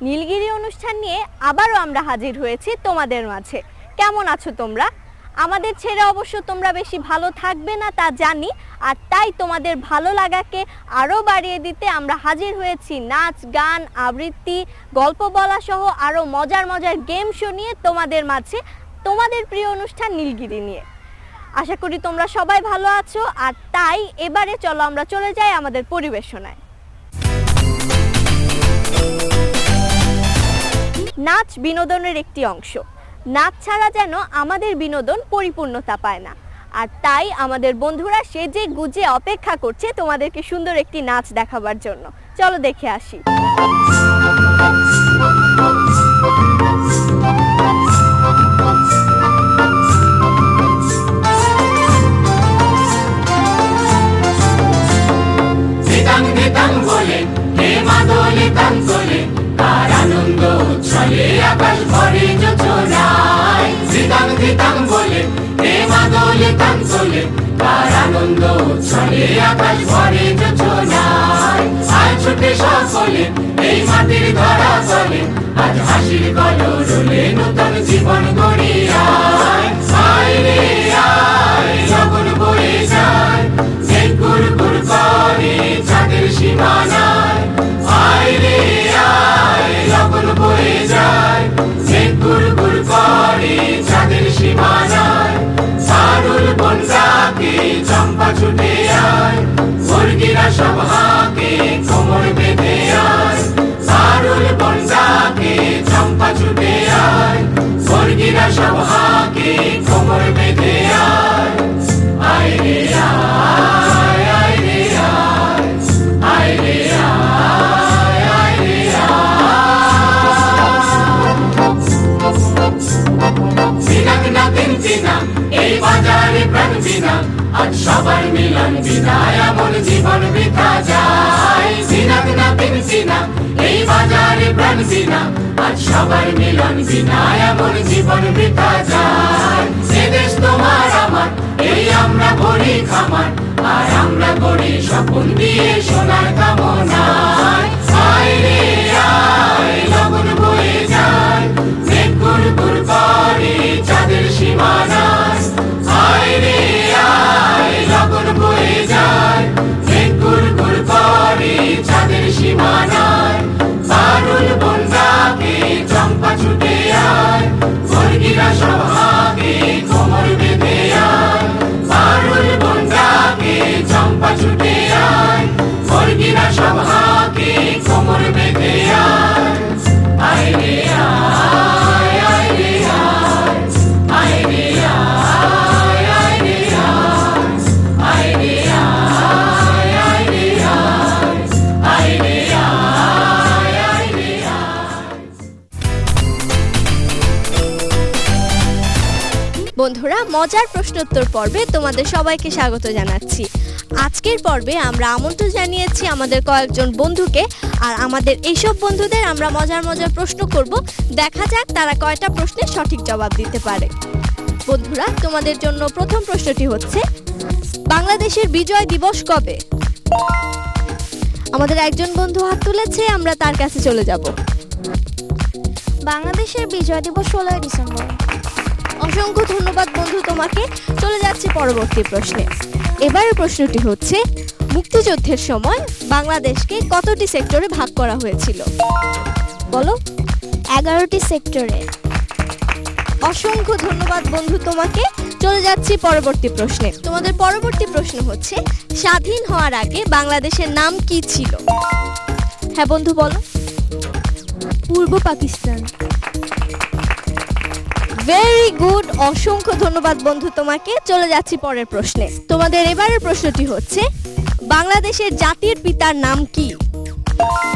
নীলগিরি অনুষ্ঠান নিয়ে আবারও আমরা হাজির হয়েছি তোমাদের মাঝে। কেমন আছো তোমরা? আমাদের ছেড়ে অবশ্য তোমরা বেশি ভালো থাকবে না তা জানি, আর তাই তোমাদের ভালো লাগাকে আরও বাড়িয়ে দিতে আমরা হাজির হয়েছি নাচ, গান, আবৃত্তি, গল্প বলা সহ আরও মজার মজার গেম শো নিয়ে তোমাদের মাঝে, তোমাদের প্রিয় অনুষ্ঠান নীলগিরি নিয়ে। আশা করি তোমরা সবাই ভালো আছো, আর তাই এবারে চলো আমরা চলে যাই আমাদের পরিবেশনায়। নাচ বিনোদনের একটি অংশ। নাচ ছাড়া যেন আমাদের বিনোদন পরিপূর্ণতা পায় না, আর তাই আমাদের বন্ধুরা সেজে গুজে অপেক্ষা করছে তোমাদেরকে সুন্দর একটি নাচ দেখাবার জন্য। চলো দেখে আসি। আনন্দ উচ্ছলে আকাশ ভরে যোচনায়, ধিতাং ধিতাং বলে হে মাদলে তান চলে, তার আনন্দ উচ্ছলে আকাশ ভরে যোচনায়। আয় ছুটে সকলে এই মাটির ধরা চলে, আজ হাসির কলরলে নূতন জীবন গড়ি আয়। আয় রে আয়, লগন বয়ে যায়, যে কুরকুর করে চাঁদের সীমানায়। আয় রে আয়, লগন বয়ে যায়, যে কুরকুর করে চাঁদের সীমানায়। সারুল বনজাকে চম্পা ছুটে আয়, মুরগিরা সব হাঁকে কোমর বেঁধে আয়। সারুল বনজাকে চম্পা ছুটে আয়, মুরগিরা সব হাঁকে কোমর বেঁধে আয়। আয় রে আয়, আয় রে আয়, আয় রে আয়, আয় রে আয়। চিনাক না তিন চিনা এই বাজারে প্রাণ বিনা, আজ সবার মিলন বিনা এমন জীবন বৃথা যায়। চিনাক না তিন চিনা এই বাজারে প্রাণ বিনা, আজ সবার মিলন বিনা এমন জীবন বৃথা যায়। সে দেশ তোমার আমার, এই আমরা ভরি খামার, আর আমরা গড়ি স্বপ্ন দিয়ে সোনার কামনায়। আয় রে আয়, লগন বয়ে যায়, যে কুরকুর করে চাঁদের সীমানায়। আয় রে আয়, লগন বয়ে যায়, যে কুরকুর করে চাঁদের সীমানায়। সারুল বনজাকে চম্পা ছুটে আয়, মুরগিরা সব হাঁকে কোমর বেঁধে আয়। সারুল বনজাকে চম্পা ছুটে আয়, মুরগিরা সব হাঁকে কোমর বেঁধে আয়। আয় রে আয়, আয় রে আয়, আয় রে আয়, আয় রে আয়, আয় রে আয়, আয় রে আয়, আয় রে আয়, আয় রে আয়। বন্ধুরা, মজার প্রশ্নোত্তর পর্বে তোমাদের সবাইকে স্বাগত জানাচ্ছি। আজকের পর্বে আমরা আমন্ত্রণ জানিয়েছি আমাদের কয়েকজন বন্ধুকে, আর আমাদের এইসব বন্ধুদের আমরা মজার মজার প্রশ্ন করব। দেখা যাক তারা কয়টা প্রশ্নের সঠিক জবাব দিতে পারে। বন্ধুরা, তোমাদের জন্য প্রথম প্রশ্নটি হচ্ছে, বাংলাদেশের বিজয় দিবস কবে? আমাদের একজন বন্ধু হাত তুলেছে, আমরা তার কাছে চলে যাব। বাংলাদেশের বিজয় দিবস 16 ডিসেম্বর। অসংখ্য ধন্যবাদ বন্ধু তোমাকে। চলে যাচ্ছি পরবর্তী প্রশ্নে। এবারের প্রশ্নটি হচ্ছে, মুক্তিযুদ্ধের সময় বাংলাদেশকে কতটি সেক্টরে ভাগ করা হয়েছিল? বলো। 11টি সেক্টরে। অসংখ্য ধন্যবাদ বন্ধু তোমাকে। চলে যাচ্ছি পরবর্তী প্রশ্নে। তোমাদের পরবর্তী প্রশ্ন হচ্ছে, স্বাধীন হওয়ার আগে বাংলাদেশের নাম কি ছিল? হ্যাঁ বন্ধু বলো। পূর্ব পাকিস্তান। ভেরি গুড, অসংখ্য ধন্যবাদ বন্ধু তোমাকে। চলে যাচ্ছি পরের প্রশ্নে। তোমাদের এবারের প্রশ্নটি হচ্ছে, বাংলাদেশের জাতির পিতার নাম কি?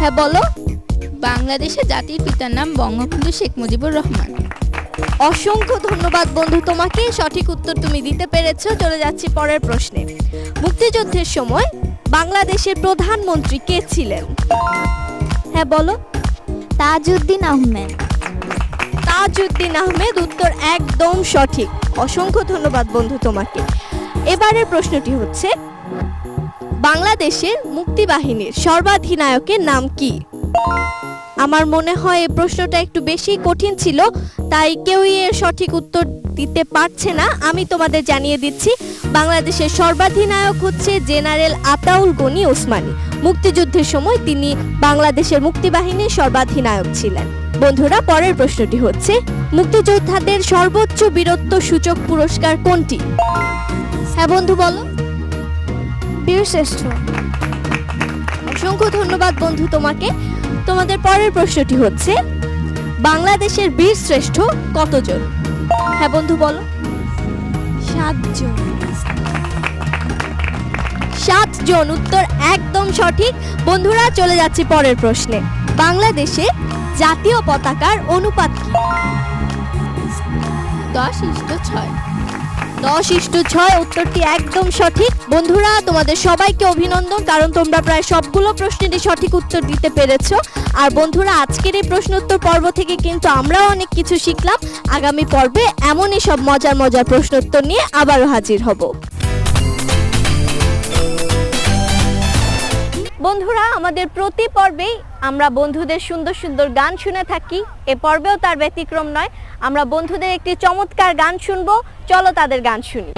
হ্যাঁ বলো। বাংলাদেশের জাতির পিতার নাম বঙ্গবন্ধু শেখ মুজিবুর রহমান। অসংখ্য ধন্যবাদ বন্ধু তোমাকে, সঠিক উত্তর তুমি দিতে পেরেছো। চলে যাচ্ছি পরের প্রশ্নে। মুক্তিযুদ্ধের সময় বাংলাদেশের প্রধানমন্ত্রী কে ছিলেন? হ্যাঁ বলো। তাজউদ্দিন আহমেদ। তাজউদ্দিন আহমেদ, উত্তর একদম সঠিক। অসংখ্য ধন্যবাদ বন্ধু তোমাকে। এবারের প্রশ্নটি হচ্ছে, বাংলাদেশের মুক্তিবাহিনীর সর্বাধিনায়কের নাম কি? আমার মনে হয় এই প্রশ্নটা একটু বেশি কঠিন ছিল, তাই কেউই এর সঠিক উত্তর দিতে পারছে না। আমি তোমাদের জানিয়ে দিচ্ছি, বাংলাদেশের সর্বাধিনায়ক হচ্ছে জেনারেল আতাউল গনি ওসমানী। মুক্তিযুদ্ধের সময় তিনি বাংলাদেশের মুক্তিবাহিনীর সর্বাধিনায়ক ছিলেন। বন্ধুরা, পরের প্রশ্নটি হচ্ছে, মুক্তিযোদ্ধাদের সর্বোচ্চ বীরত্ব সূচক পুরস্কার কোনটি? হ্যাঁ বন্ধু, বলো। বীরশ্রেষ্ঠ। অসংখ্য ধন্যবাদ বন্ধু তোমাকে। তোমাদের পরের প্রশ্নটি হচ্ছে, বাংলাদেশের বীর শ্রেষ্ঠ কতজন? হ্যাঁ বন্ধু, বলো। 7 জন। 7 জন উত্তর একদম সঠিক। বন্ধুরা, চলে যাচ্ছি পরের প্রশ্নে। বাংলাদেশে জাতীয় পতাকার অনুপাত কি? 10:6। 10:6 উত্তরটি একদম সঠিক। বন্ধুরা, তোমাদের সবাইকে অভিনন্দন, কারণ তোমরা প্রায় সবগুলো প্রশ্নেরই সঠিক উত্তর দিতে পেরেছো। আর বন্ধুরা, আজকের এই প্রশ্ন উত্তর পর্ব থেকে কিন্তু আমরাও অনেক কিছু শিখলাম। আগামী পর্বে এমনই সব মজার মজার প্রশ্ন উত্তর নিয়ে আবারও হাজির হব। বন্ধুরা, আমাদের প্রতি পর্বেই আমরা বন্ধুদের সুন্দর সুন্দর গান শুনে থাকি। এ পর্বেও তার ব্যতিক্রম নয়। আমরা বন্ধুদের একটি চমৎকার গান শুনবো। চলো তাদের গান শুনি।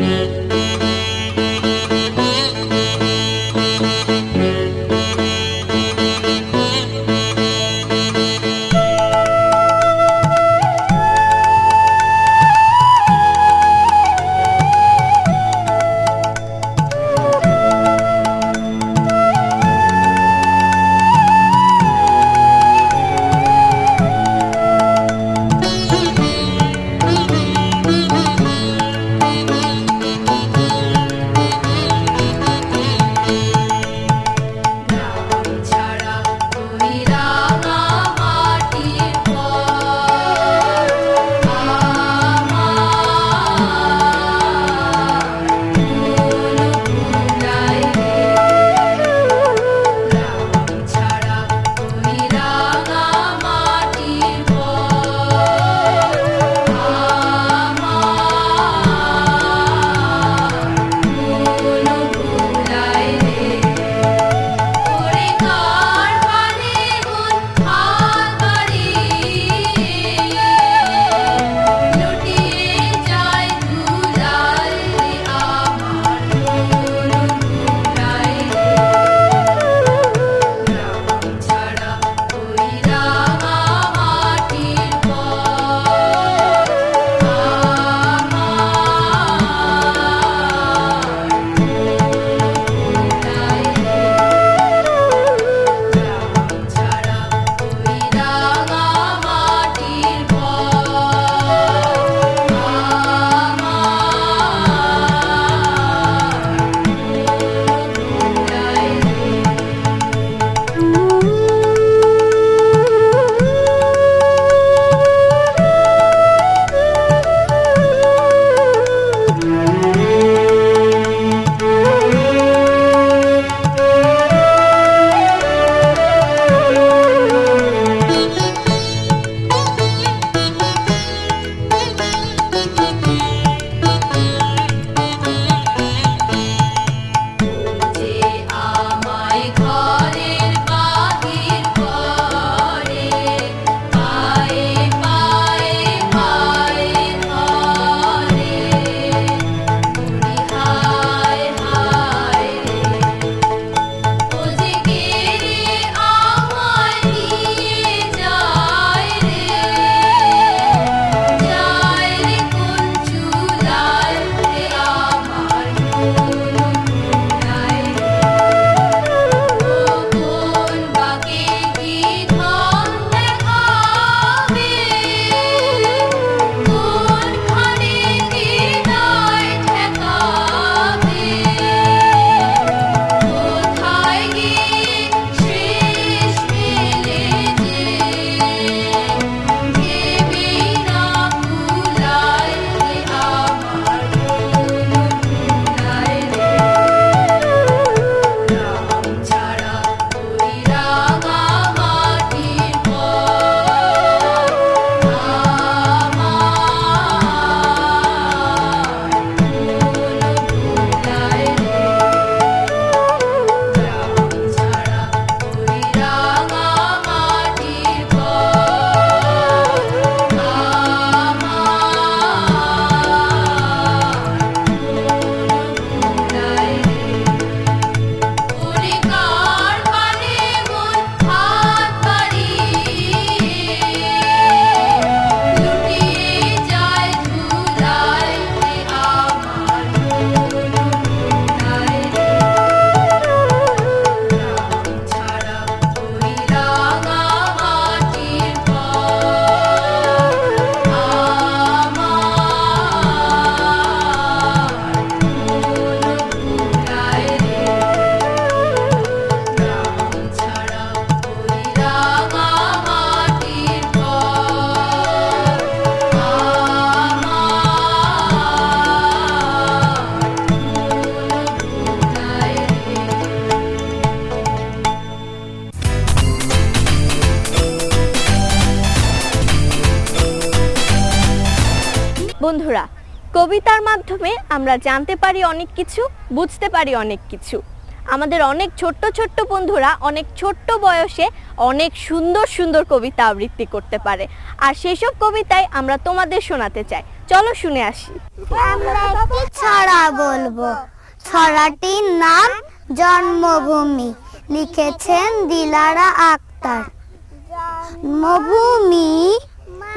কবিতার মাধ্যমে আমরা জানতে পারি অনেক কিছু, বুঝতে পারি অনেক কিছু। আমাদের অনেক ছোট্ট ছোট্ট বন্ধুরা অনেক ছোট্ট বয়সে অনেক সুন্দর সুন্দর কবিতা আবৃত্তি করতে পারে, আর সেসব কবিতাই আমরা তোমাদের শোনাতে চাই। চলো শুনে আসি। আমরা একটি ছড়া বলবো। ছড়াটির নাম জন্মভূমি, লিখেছেন দিলারা আক্তার। জন্মভূমি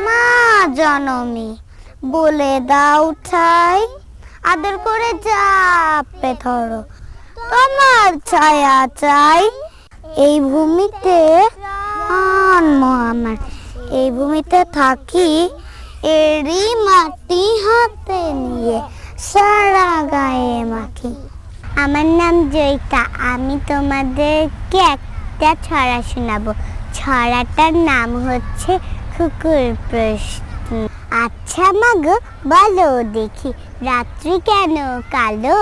মা জননী, বলে দাও ঠাই, আদর করে চাপে ধরো, তোমার ছায়া চাই। এই ভূমিতে জন্ম আমার, এই ভূমিতে থাকি, এরই মাটি হাতে নিয়ে সারা গায়ে মাখি। আমার নাম জয়িতা, আমি তোমাদেরকে একটা ছড়া শোনাবো। ছড়াটার নাম হচ্ছে কুকুর প্রশ্ন। আচ্ছা মাগো বলো দেখি, রাত্রি কেন কালো,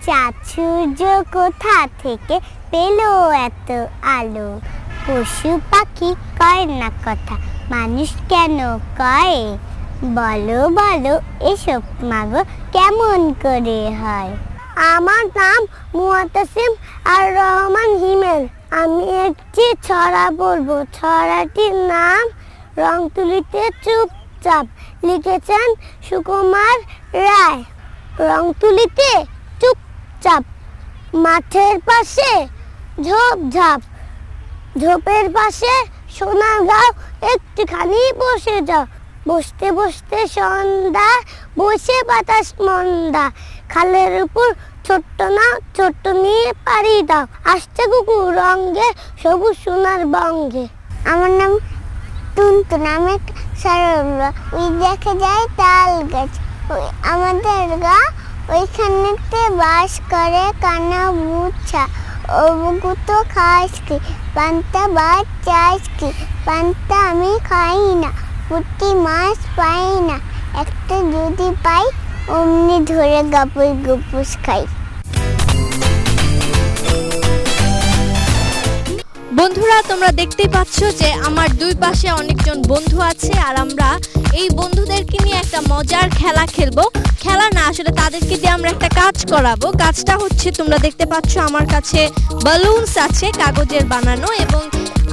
চাঁদ সূর্য কোথা থেকে পেল এত আলো। পশু পাখি কয় না কথা, মানুষ কেন কয়, বলো বলো এসব মাগো কেমন করে হয়। আমার নাম মুআতাসিম আর রহমান হিমেল, আমি একটি ছড়া বলবো। ছড়াটির নাম রং তুলিতে চুপচাপ, লিখেছেন সুকুমার রায়। রং তুলিতে চুপচাপ, মাঠের পাশে ঝোপঝাপ, ঝোপের পাশে সোনার গাঁও, একটুখানি বসে যাও। বসতে বসতে সন্ধ্যা, বসে বাতাস মন্দা, খালের উপর ছোট্ট নাও, ছোট্ট নিয়ে পাড়ি দাও, আসছে কুকুর রঙে সবুজ সোনার বঙ্গে। আমার নাম টুনটুন, আমি সরল, ওই দেখা যায় তাল গাছ, আমাদের গা ওইখানেতে বাস করে কানা মুছা। ও বুকুতো খাস কি, পান্তা ভাত চাস কি, পান্তা আমি খাই না, পুঁটি মাছ পাই না, একটা যদি পাই অমনি ধরে গাপুস গুপুস খাই। বন্ধুরা, তোমরা দেখতেই পাচ্ছ যে আমার দুই পাশে অনেকজন বন্ধু আছে, আর আমরা এই বন্ধুদেরকে নিয়ে একটা মজার খেলা খেলবো। খেলা না, আসলে তাদেরকে দিয়ে আমরা একটা কাজ করাবো। কাজটা হচ্ছে, তোমরা দেখতে পাচ্ছ আমার কাছে বালুনস আছে কাগজের বানানো, এবং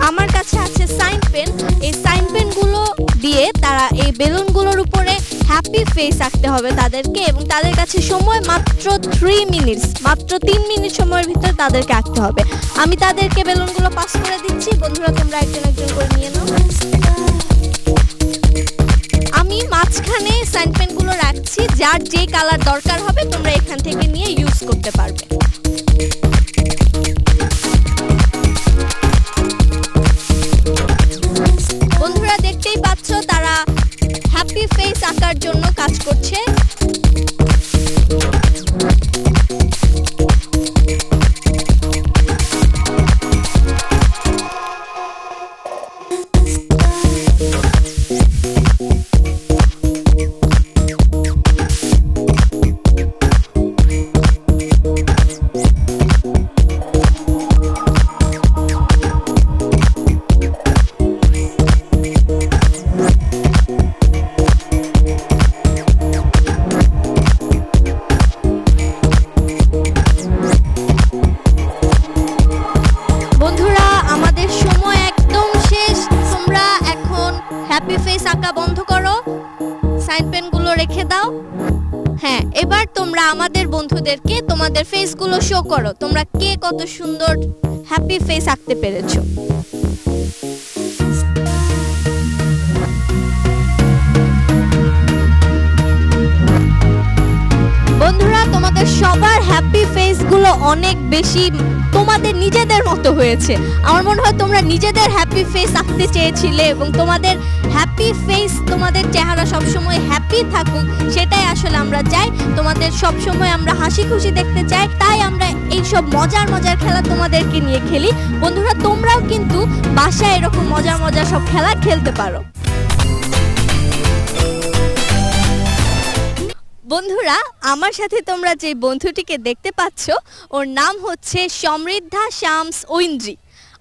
আমার কাছে আছে সাইন পেন। এই সাইন পেনগুলো দিয়ে তারা এই বেলুনগুলোর উপরে হ্যাপি ফেস আঁকতে হবে তাদেরকে, এবং তাদের কাছে সময় মাত্র 3 মিনিটস, মাত্র 3 মিনিট সময়ের ভিতরে তাদেরকে আঁকতে হবে। আমি তাদেরকে বেলুনগুলো পাস করে দিচ্ছি, বন্ধুরা তোমরা একজন একজন করে নিয়ে নাও। আমি মাঝখানে সাইন পেনগুলো রাখছি, যার যে কালার দরকার হবে তোমরা এখান থেকে নিয়ে ইউজ করতে পারবে। বন্ধুরা দেখতেই পাচ্ছ তারা হ্যাপি ফেস আঁকার জন্য কাজ করছে। হ্যাপি ফেস আঁকা বন্ধ করো, সাইন পেনগুলো রেখে দাও। হ্যাঁ, এবার তোমরা আমাদের বন্ধুদেরকে তোমাদের ফেসগুলো শো করো, তোমরা কে কত সুন্দর হ্যাপি ফেস আঁকতে পেরেছো। বন্ধুরা, তোমাদের সবার হ্যাপি ফেসগুলো অনেক বেশি তোমাদের নিজেদের মতো হয়েছে। আমার মনে হয় তোমরা নিজেদের হ্যাপি ফেস আঁকতে চেয়েছিলে, এবং তোমাদের হ্যাপি ফেস, তোমাদের চেহারা সবসময় হ্যাপি থাকুক, সেটাই আসলে আমরা চাই। তোমাদের সবসময় আমরা হাসি খুশি দেখতে চাই, তাই আমরা এইসব মজার মজার খেলা তোমাদেরকে নিয়ে খেলি। বন্ধুরা, তোমরাও কিন্তু বাসায় এরকম মজার মজার সব খেলা খেলতে পারো। বন্ধুরা, আমার সাথে তোমরা যে বন্ধুটিকে দেখতে পাচ্ছ, ওর নাম হচ্ছে সমৃদ্ধা শামস ঐন্দ্রি।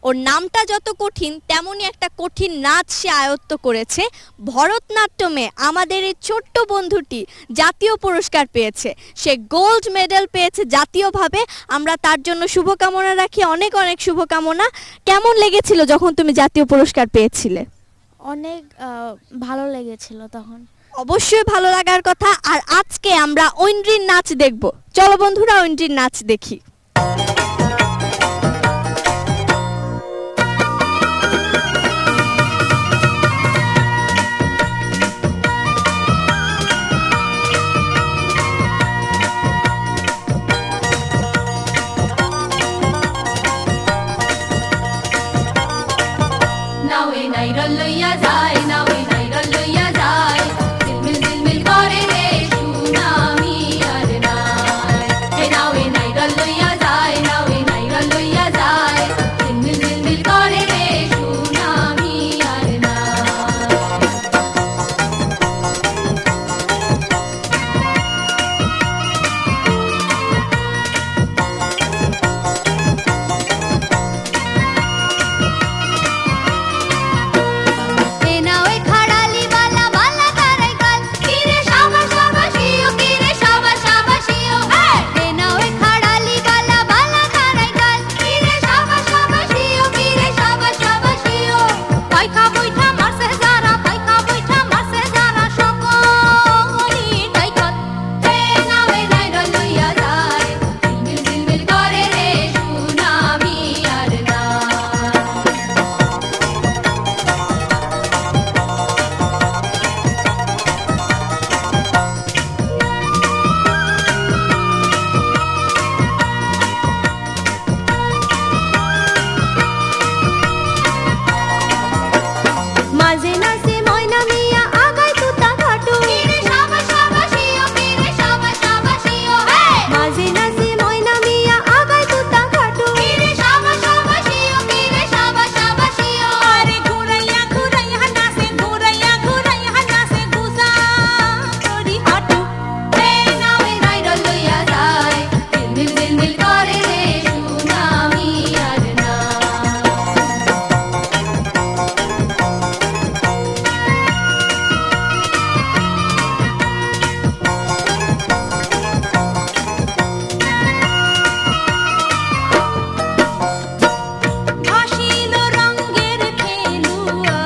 ওর নামটা যত কঠিন তেমনই একটা কঠিন নাচ সে আয়ত্ত করেছে। ভরতনাট্যমে আমাদের এই ছোট্ট বন্ধুটি জাতীয় পুরস্কার পেয়েছে, সে গোল্ড মেডেল পেয়েছে জাতীয়ভাবে। আমরা তার জন্য শুভকামনা রাখি, অনেক অনেক শুভকামনা। কেমন লেগেছিল যখন তুমি জাতীয় পুরস্কার পেয়েছিলে? অনেক ভালো লেগেছিল তখন। অবশ্যই ভালো লাগার কথা। আর আজকে আমরা ঐন্দ্রীর নাচ দেখব, চলো বন্ধুরা ঐন্দ্রীর নাচ দেখি। নাওয়ে নাইরল লইয়া যায়, নাওয়ে নাইরল লইয়া যায়, ঝিলমিল ঝিলমিল করে রে সুনামি আর নাই। হে নাওয়ে নাইরল লইয়া যায়, নাওয়ে নাইরল লইয়া যায়, ঝিলমিল ঝিলমিল করে রে সুনামি আর নাই। এ নাওয়ে খাড়ালি বালা বালা তারাই কাল, কিরে শাবাশ শাবাশিও, কিরে শাবাশ শাবাশিও। এ নাওয়ে খাড়ালি বালা বালা তারাই কাল, কিরে শাবাশ শাবাশিও, কিরে শাবাশ শাবাশিও। পাইখা বইঠা মারছে যারা, পাইখা বইঠা মারছে যারা, সকলি টাইকত। হে নাওয়ে নাইরল লইয়া যায়, ঝিলমিল ঝিলমিল করে রে সুনামি আর নাই। মাঝে নাচে ময়না মিয়া আগায় তুতা ঘাটু, কিরে শাবাশ শাবাশিও, কিরে শাবাশ শাবাশিও। মাঝে নাচে ময়না মিয়া আগায় তুতা ঘাটু, কিরে শাবাশ শাবাশিও, কিরে শাবাশ শাবাশিও। আরে ঘুরাইয়া ঘুরাইয়া নাচে, ঘুরাইয়া ঘুরাইয়া নাচে, গুজা করি হাঁটু। হে নাওয়ে নাইরল লইয়া যায়, ঝিলমিল ঝিলমিল করে রে সুনামি আর নাই। ভাসিল রঙের খেলুয়া,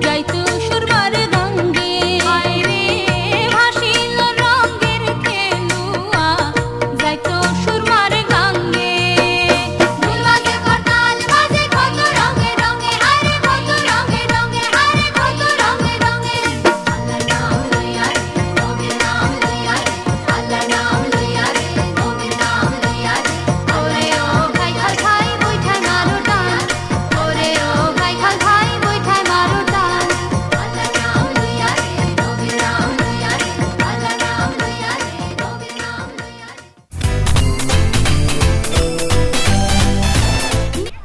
যাইতো সুরমার গঙ্গে। হায়রে ভাসিল রঙের খেলুয়া, যাইতো সুরমার গঙ্গে। ঢোল বাজে করতাল বাজে কত রঙে রঙে, হায়রে কত রঙে রঙে, হায়রে কত রঙে রঙে। আল্লাহর নাম লইয়া রে, নবীর নাম লইয়া রে, আল্লাহর নাম লইয়া রে, নবীর নাম লইয়া রে। ওরে ও ভাই খাল খাই বইঠায় মারো টান, ওরে ও ভাই খাল খাই বইঠায় মারো টান। আল্লাহর নাম লইয়া রে, নবীর নাম লইয়া রে, আল্লাহর নাম লইয়া রে, নবীর নাম লইয়া রে।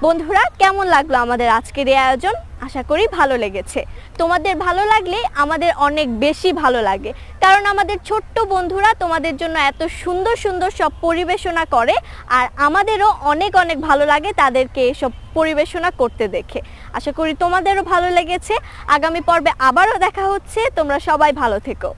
বন্ধুরা, কেমন লাগলো আমাদের আজকের এই আয়োজন? আশা করি ভালো লেগেছে। তোমাদের ভালো লাগলে আমাদের অনেক বেশি ভালো লাগে, কারণ আমাদের ছোট্ট বন্ধুরা তোমাদের জন্য এত সুন্দর সুন্দর সব পরিবেশনা করে, আর আমাদেরও অনেক অনেক ভালো লাগে তাদেরকে এসব পরিবেশনা করতে দেখে। আশা করি তোমাদেরও ভালো লেগেছে। আগামী পর্বে আবারও দেখা হচ্ছে। তোমরা সবাই ভালো থেকো।